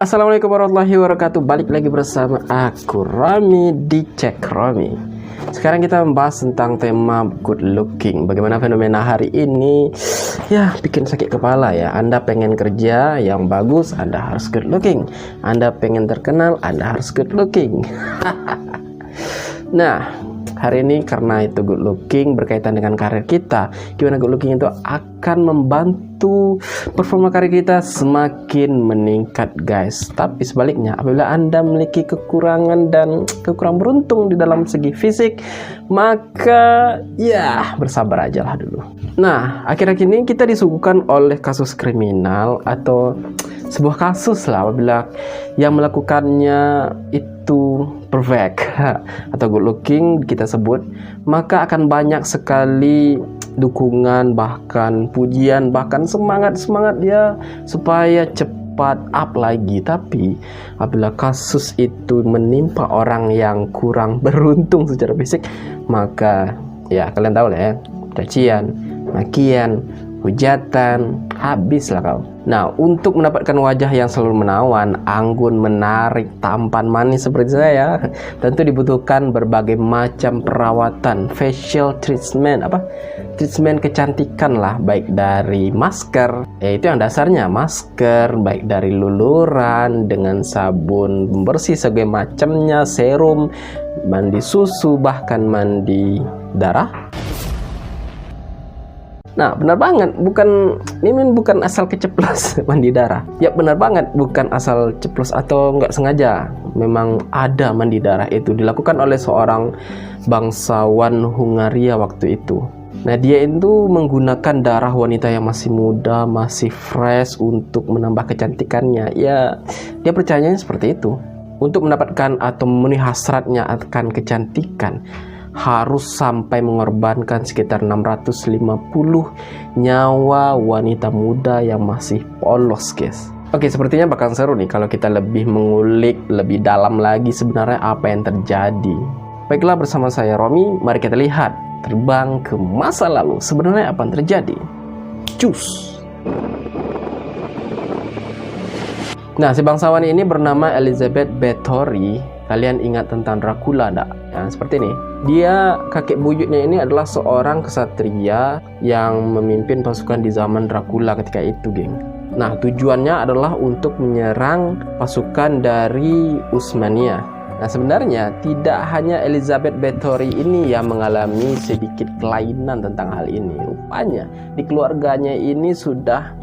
Assalamualaikum warahmatullahi wabarakatuh. Balik lagi bersama aku Romi di Cek Romi. Sekarang kita membahas tentang tema good looking. Bagaimana fenomena hari ini ya bikin sakit kepala ya. Anda pengen kerja yang bagus, Anda harus good looking. Anda pengen terkenal, Anda harus good looking. Nah, hari ini karena itu good looking berkaitan dengan karir kita. Gimana good looking itu akan membantu performa karir kita semakin meningkat, guys. Tapi sebaliknya, apabila Anda memiliki kekurangan dan kurang beruntung di dalam segi fisik, maka ya bersabar aja lah dulu. Nah, akhir-akhir ini kita disuguhkan oleh kasus kriminal atau sebuah kasus lah apabila yang melakukannya itu perfect atau good looking kita sebut, maka akan banyak sekali dukungan, bahkan pujian, bahkan semangat dia supaya cepat up lagi. Tapi apabila kasus itu menimpa orang yang kurang beruntung secara fisik, maka ya kalian tahu lah ya, cacian, makian, hujatan, habislah kau. Nah, untuk mendapatkan wajah yang selalu menawan, anggun, menarik, tampan, manis seperti saya, tentu dibutuhkan berbagai macam perawatan, facial treatment, treatment kecantikan lah, baik dari masker, yaitu yang dasarnya masker, baik dari luluran dengan sabun pembersih segala macamnya, serum, mandi susu, bahkan mandi darah. Nah, benar banget, bukan asal keceplos mandi darah. Ya, benar banget, bukan asal ceplos atau nggak sengaja. Memang ada mandi darah itu dilakukan oleh seorang bangsawan Hungaria waktu itu. Nah, dia itu menggunakan darah wanita yang masih muda, masih fresh untuk menambah kecantikannya. Ya, dia percayanya seperti itu. Untuk mendapatkan atau memenuhi hasratnya akan kecantikan, harus sampai mengorbankan sekitar 650 nyawa wanita muda yang masih polos, guys. Oke, sepertinya bakal seru nih kalau kita lebih mengulik lebih dalam lagi sebenarnya apa yang terjadi. Baiklah, bersama saya Romi, mari kita lihat terbang ke masa lalu. Sebenarnya apa yang terjadi? Cus. Nah, si bangsawan ini bernama Elizabeth Bathory. Kalian ingat tentang Dracula enggak? Ya, seperti ini. Dia, kakek buyutnya ini adalah seorang kesatria yang memimpin pasukan di zaman Dracula ketika itu, geng. Nah, tujuannya adalah untuk menyerang pasukan dari Uthmania. Nah, sebenarnya tidak hanya Elizabeth Bathory ini yang mengalami sedikit kelainan tentang hal ini. Rupanya di keluarganya ini sudah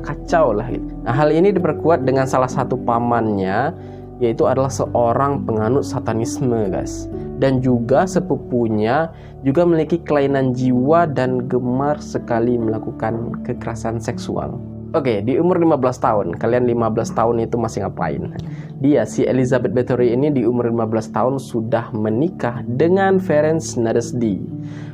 kacau lah gitu. Nah, hal ini diperkuat dengan salah satu pamannya, yaitu adalah seorang penganut satanisme, guys. Dan juga sepupunya juga memiliki kelainan jiwa dan gemar sekali melakukan kekerasan seksual. Oke, di umur 15 tahun, kalian 15 tahun itu masih ngapain? Dia, si Elizabeth Bathory ini di umur 15 tahun sudah menikah dengan Ferenc Nadasdy.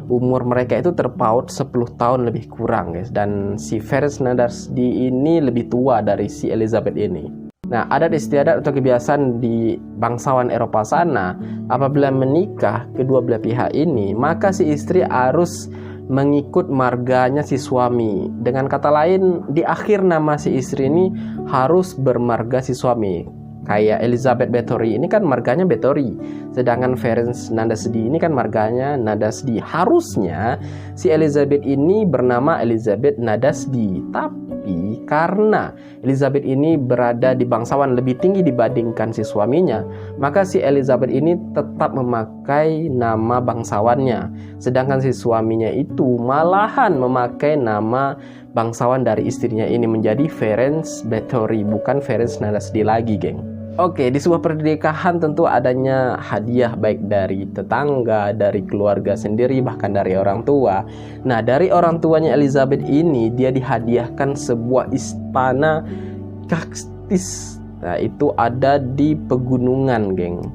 Umur mereka itu terpaut 10 tahun lebih kurang, guys. Dan si Ferenc Nadasdy ini lebih tua dari si Elizabeth ini. Nah, adat istiadat atau kebiasaan di bangsawan Eropa sana, apabila menikah kedua belah pihak ini, maka si istri harus mengikut marganya si suami. Dengan kata lain, di akhir nama si istri ini harus bermarga si suami. Kayak Elizabeth Bathory ini kan marganya Bathory, sedangkan Ferenc Nadasdy ini kan marganya Nadasdy. Harusnya si Elizabeth ini bernama Elizabeth Nadasdy, tapi karena Elizabeth ini berada di bangsawan lebih tinggi dibandingkan si suaminya, maka si Elizabeth ini tetap memakai nama bangsawannya, sedangkan si suaminya itu malahan memakai nama bangsawan dari istrinya ini menjadi Ferenc Bathory, bukan Ferenc Nadasdy lagi, geng. Oke, di sebuah pernikahan tentu adanya hadiah baik dari tetangga, dari keluarga sendiri, bahkan dari orang tua. Nah, dari orang tuanya Elizabeth ini, dia dihadiahkan sebuah istana kaktis. Nah, itu ada di pegunungan, geng.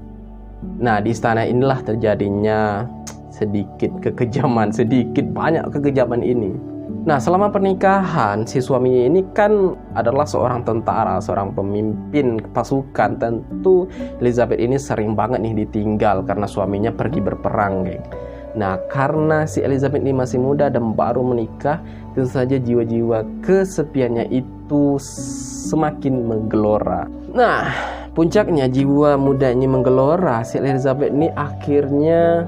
Nah, di istana inilah terjadinya sedikit banyak kekejaman ini. Nah, selama pernikahan, si suaminya ini kan adalah seorang tentara, seorang pemimpin pasukan. Tentu Elizabeth ini sering banget nih ditinggal karena suaminya pergi berperang, geng. Nah, karena si Elizabeth ini masih muda dan baru menikah, tentu saja jiwa-jiwa kesepiannya itu itu semakin menggelora. Nah, puncaknya jiwa muda ini menggelora. Si Elizabeth ini akhirnya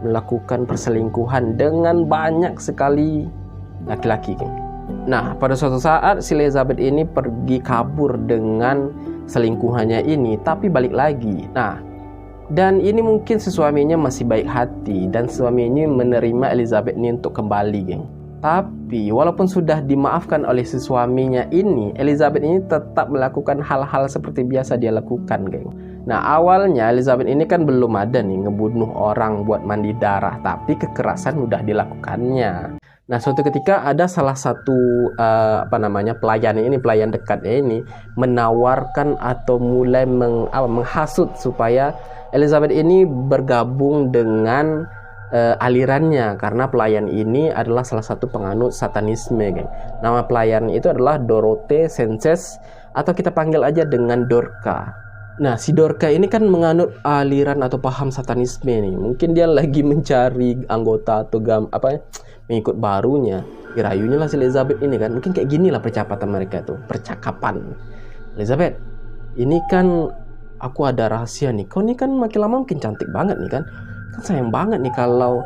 melakukan perselingkuhan dengan banyak sekali laki-laki. Nah, pada suatu saat si Elizabeth ini pergi kabur dengan selingkuhannya ini, tapi balik lagi. Nah, dan ini mungkin si suaminya masih baik hati dan suami ini menerima Elizabeth ini untuk kembali, geng. Tapi walaupun sudah dimaafkan oleh si suaminya ini, Elizabeth ini tetap melakukan hal-hal seperti biasa dia lakukan, geng. Nah, awalnya Elizabeth ini kan belum ada nih ngebunuh orang buat mandi darah, tapi kekerasan udah dilakukannya. Nah, suatu ketika ada salah satu pelayan dekatnya ini menawarkan atau mulai menghasut supaya Elizabeth ini bergabung dengan alirannya, karena pelayan ini adalah salah satu penganut satanisme, geng. Nama pelayan itu adalah Dorothy Sanchez, atau kita panggil aja dengan Dorka. Nah, si Dorka ini kan menganut aliran atau paham satanisme nih. Mungkin dia lagi mencari anggota atau mengikut barunya. Dirayunya lah si Elizabeth ini kan. Mungkin kayak gini lah percakapan. Elizabeth, ini kan aku ada rahasia nih. Kau ini kan makin lama makin cantik banget nih kan. Kan sayang banget nih kalau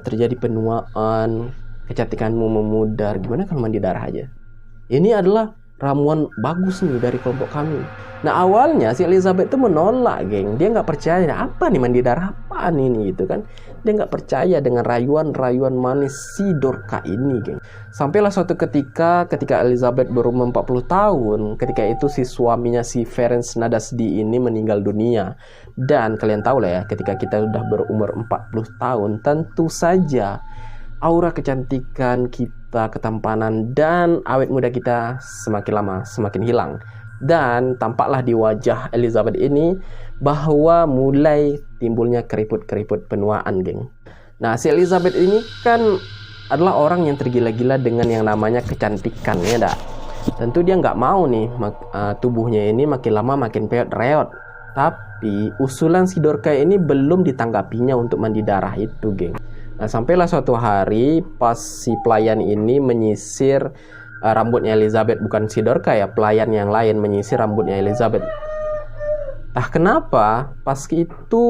terjadi penuaan, kecantikanmu memudar. Gimana kalau mandi darah aja? Ini adalah ramuan bagus nih dari kelompok kami. Nah, awalnya si Elizabeth itu menolak, geng. Dia nggak percaya. Apa nih mandi darah apaan ini gitu kan. Dia nggak percaya dengan rayuan-rayuan manis si Dorka ini, geng. Sampailah suatu ketika Elizabeth berumur 40 tahun, ketika itu si suaminya si Ferenc Nadasdy ini meninggal dunia. Dan kalian tahu lah ya, ketika kita udah berumur 40 tahun, tentu saja aura kecantikan kita, ketampanan, dan awet muda kita semakin lama semakin hilang. Dan tampaklah di wajah Elizabeth ini bahwa mulai timbulnya keriput-keriput penuaan, geng. Nah, si Elizabeth ini kan adalah orang yang tergila-gila dengan yang namanya kecantikan, ya dak. Tentu dia nggak mau nih tubuhnya ini makin lama makin peot-reot. Tapi usulan si Dorka ini belum ditanggapinya untuk mandi darah itu, geng. Nah, sampailah suatu hari pas si pelayan ini menyisir rambutnya Elizabeth, bukan si Dorka ya, pelayan yang lain menyisir rambutnya Elizabeth. Nah, kenapa pas itu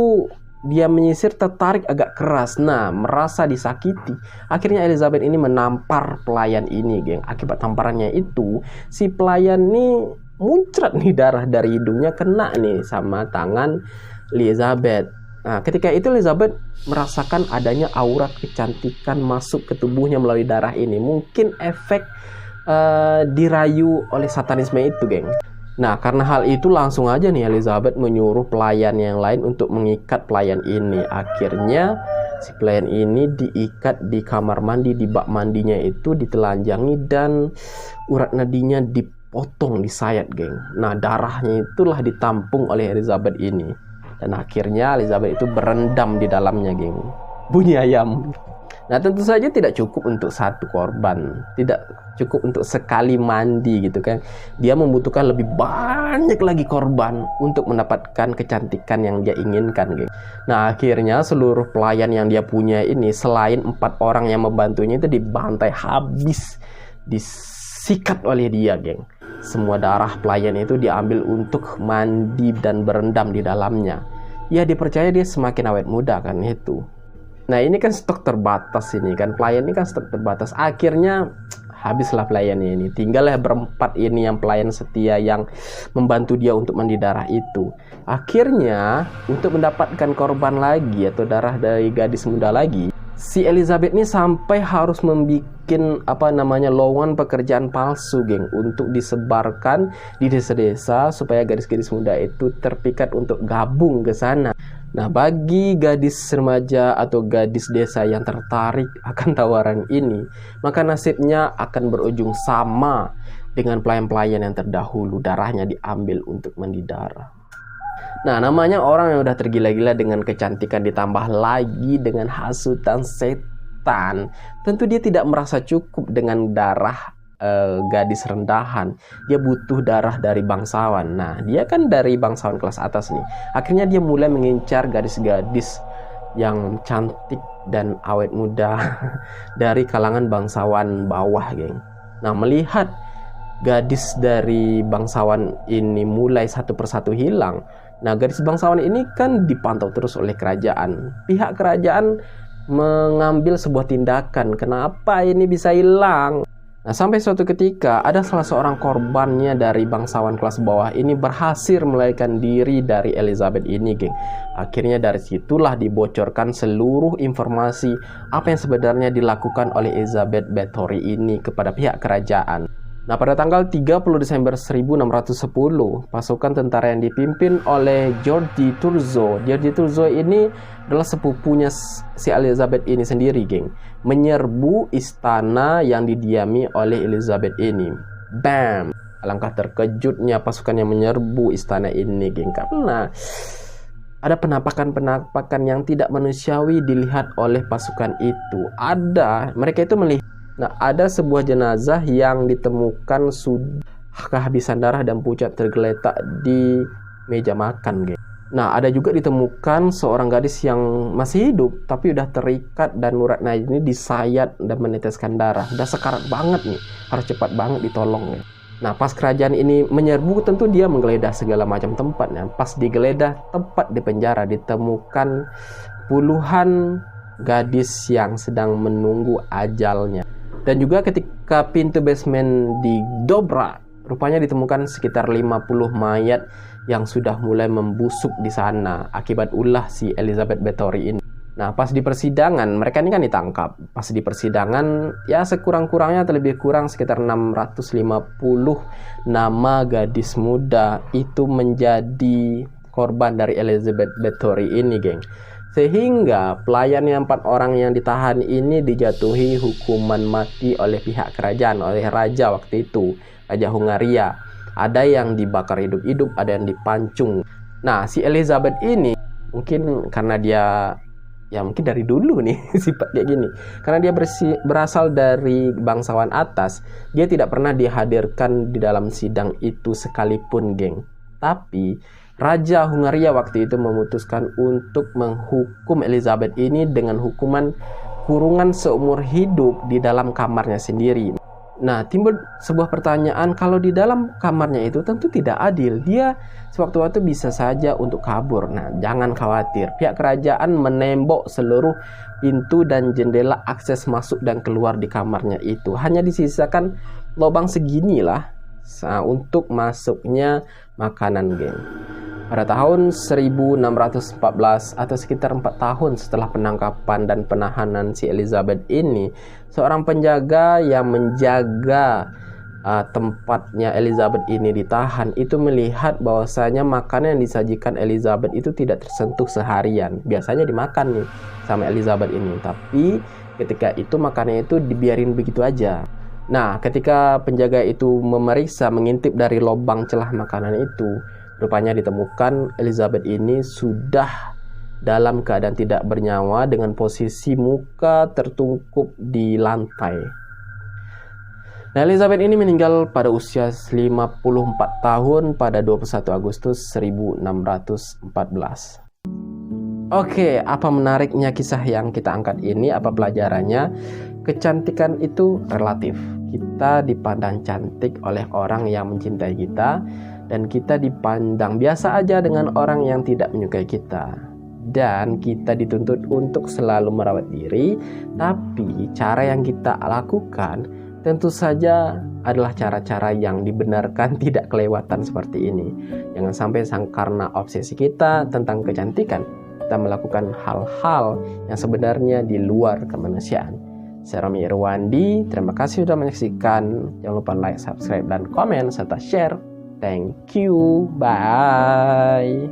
dia menyisir tertarik agak keras. Nah, merasa disakiti. Akhirnya Elizabeth ini menampar pelayan ini, geng. Akibat tamparannya itu, si pelayan ini muncrat nih darah dari hidungnya, kena nih sama tangan Elizabeth. Nah, ketika itu Elizabeth merasakan adanya aura kecantikan masuk ke tubuhnya melalui darah ini. Mungkin efek dirayu oleh satanisme itu, geng. Nah, karena hal itu langsung aja nih Elizabeth menyuruh pelayan yang lain untuk mengikat pelayan ini. Akhirnya si pelayan ini diikat di kamar mandi, di bak mandinya itu ditelanjangi dan urat nadinya dipotong, disayat, geng. Nah, darahnya itulah ditampung oleh Elizabeth ini. Dan akhirnya Elizabeth itu berendam di dalamnya, geng. Bunyi ayam. Nah, tentu saja tidak cukup untuk satu korban, tidak cukup untuk sekali mandi gitu kan. Dia membutuhkan lebih banyak lagi korban untuk mendapatkan kecantikan yang dia inginkan, geng. Nah, akhirnya seluruh pelayan yang dia punya ini, selain 4 orang yang membantunya, itu dibantai habis, disikat oleh dia, geng. Semua darah pelayan itu diambil untuk mandi dan berendam di dalamnya. Ya, dipercaya dia semakin awet muda kan itu. Nah, ini kan stok terbatas ini kan, pelayan ini kan stok terbatas. Akhirnya habislah pelayannya ini. Tinggallah berempat ini yang pelayan setia yang membantu dia untuk mandi darah itu. Akhirnya untuk mendapatkan korban lagi atau darah dari gadis muda lagi, si Elizabeth ini sampai harus membuat lowongan pekerjaan palsu, geng, untuk disebarkan di desa-desa supaya gadis-gadis muda itu terpikat untuk gabung ke sana. Nah, bagi gadis remaja atau gadis desa yang tertarik akan tawaran ini, maka nasibnya akan berujung sama dengan pelayan-pelayan yang terdahulu, darahnya diambil untuk mandi darah. Nah, namanya orang yang udah tergila-gila dengan kecantikan ditambah lagi dengan hasutan setan. Tentu dia tidak merasa cukup dengan darah gadis rendahan. Dia butuh darah dari bangsawan. Nah, dia kan dari bangsawan kelas atas nih. Akhirnya dia mulai mengincar gadis-gadis yang cantik dan awet muda dari kalangan bangsawan bawah, geng. Nah, melihat gadis dari bangsawan ini mulai satu persatu hilang. Nah, gadis bangsawan ini kan dipantau terus oleh kerajaan. Pihak kerajaan mengambil sebuah tindakan, kenapa ini bisa hilang? Nah, sampai suatu ketika ada salah seorang korbannya dari bangsawan kelas bawah ini berhasil melarikan diri dari Elizabeth ini, geng. Akhirnya dari situlah dibocorkan seluruh informasi apa yang sebenarnya dilakukan oleh Elizabeth Bathory ini kepada pihak kerajaan. Nah, pada tanggal 30 Desember 1610, pasukan tentara yang dipimpin oleh George Thurzo. George Thurzo ini adalah sepupunya si Elizabeth ini sendiri, geng, menyerbu istana yang didiami oleh Elizabeth ini. Bam! Alangkah terkejutnya pasukan yang menyerbu istana ini, geng, karena ada penampakan-penampakan yang tidak manusiawi dilihat oleh pasukan itu. Mereka itu melihat, ada sebuah jenazah yang ditemukan sudah kehabisan darah dan pucat tergeletak di meja makan, geng. Nah, ada juga ditemukan seorang gadis yang masih hidup tapi udah terikat dan uratnya ini disayat dan meneteskan darah. Udah sekarat banget nih, harus cepat banget ditolong, ya. Nah, pas kerajaan ini menyerbu, tentu dia menggeledah segala macam tempatnya. Pas digeledah tempat di penjara, ditemukan puluhan gadis yang sedang menunggu ajalnya. Dan juga ketika pintu basement didobrak, rupanya ditemukan sekitar 50 mayat yang sudah mulai membusuk di sana akibat ulah si Elizabeth Bathory ini. Nah, pas di persidangan, mereka ini kan ditangkap. Pas di persidangan, ya sekurang-kurangnya atau lebih kurang sekitar 650 nama gadis muda itu menjadi korban dari Elizabeth Bathory ini, geng. Sehingga pelayan yang 4 orang yang ditahan ini dijatuhi hukuman mati oleh pihak kerajaan, oleh raja waktu itu, Raja Hungaria. Ada yang dibakar hidup-hidup, ada yang dipancung. Nah, si Elizabeth ini mungkin karena dia, ya mungkin dari dulu nih sifat kayak gini, karena dia berasal dari bangsawan atas, dia tidak pernah dihadirkan di dalam sidang itu sekalipun, geng. Tapi Raja Hungaria waktu itu memutuskan untuk menghukum Elizabeth ini dengan hukuman kurungan seumur hidup di dalam kamarnya sendiri. Nah, timbul sebuah pertanyaan, kalau di dalam kamarnya itu tentu tidak adil. Dia sewaktu-waktu bisa saja untuk kabur. Nah, jangan khawatir. Pihak kerajaan menembok seluruh pintu dan jendela akses masuk dan keluar di kamarnya itu. Hanya disisakan lubang seginilah untuk masuknya makanan, geng. Pada tahun 1614 atau sekitar 4 tahun setelah penangkapan dan penahanan si Elizabeth ini, seorang penjaga yang menjaga tempatnya Elizabeth ini ditahan itu melihat bahwasanya makanan yang disajikan Elizabeth itu tidak tersentuh seharian. Biasanya dimakan nih sama Elizabeth ini, tapi ketika itu makanannya itu dibiarin begitu aja. Nah, ketika penjaga itu memeriksa, mengintip dari lubang celah makanan itu, rupanya ditemukan Elizabeth ini sudah dalam keadaan tidak bernyawa dengan posisi muka tertungkup di lantai. Nah, Elizabeth ini meninggal pada usia 54 tahun pada 21 Agustus 1614. Oke, apa menariknya kisah yang kita angkat ini? Apa pelajarannya? Kecantikan itu relatif. Kita dipandang cantik oleh orang yang mencintai kita, dan kita dipandang biasa aja dengan orang yang tidak menyukai kita. Dan kita dituntut untuk selalu merawat diri, tapi cara yang kita lakukan tentu saja adalah cara-cara yang dibenarkan, tidak kelewatan seperti ini. Jangan sampai karena obsesi kita tentang kecantikan, kita melakukan hal-hal yang sebenarnya di luar kemanusiaan. Saya Romi Irwandi, terima kasih sudah menyaksikan. Jangan lupa like, subscribe, dan komen, serta share. Thank you. Bye.